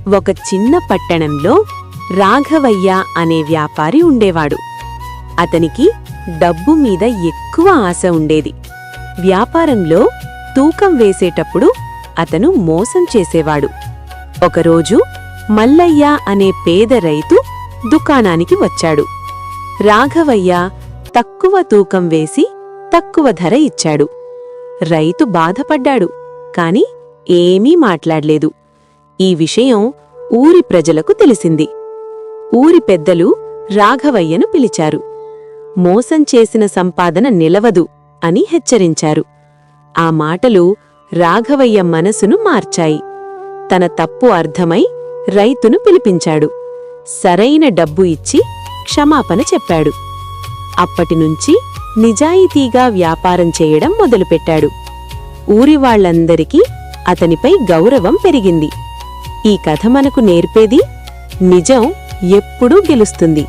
ఒక చిన్న పట్టణంలో రాఘవయ్య అనే వ్యాపారి ఉండేవాడు. అతనికి డబ్బు మీద ఎక్కువ ఆశ ఉండేది. వ్యాపారంలో తూకం వేసేటప్పుడు అతను మోసం చేసేవాడు. ఒకరోజు మల్లయ్య అనే పేద రైతు దుకాణానికి వచ్చాడు. రాఘవయ్య తక్కువ తూకం వేసి తక్కువ ధర ఇచ్చాడు. రైతు బాధపడ్డాడు, కాని ఏమీ మాట్లాడలేదు. ఈ విషయం ఊరి ప్రజలకు తెలిసింది. ఊరి పెద్దలు రాఘవయ్యను పిలిచారు. మోసం చేసిన సంపాదన నిలవదు అని హెచ్చరించారు. ఆ మాటలు రాఘవయ్య మనసును మార్చాయి. తన తప్పు అర్థమై రైతును పిలిపించాడు. సరైన డబ్బు ఇచ్చి క్షమాపణ చెప్పాడు. అప్పటినుంచి నిజాయితీగా వ్యాపారం చేయడం మొదలుపెట్టాడు. ఊరివాళ్లందరికీ అతనిపై గౌరవం పెరిగింది. ఈ కథ మనకు నేర్పేది నిజం ఎప్పుడూ గెలుస్తుంది.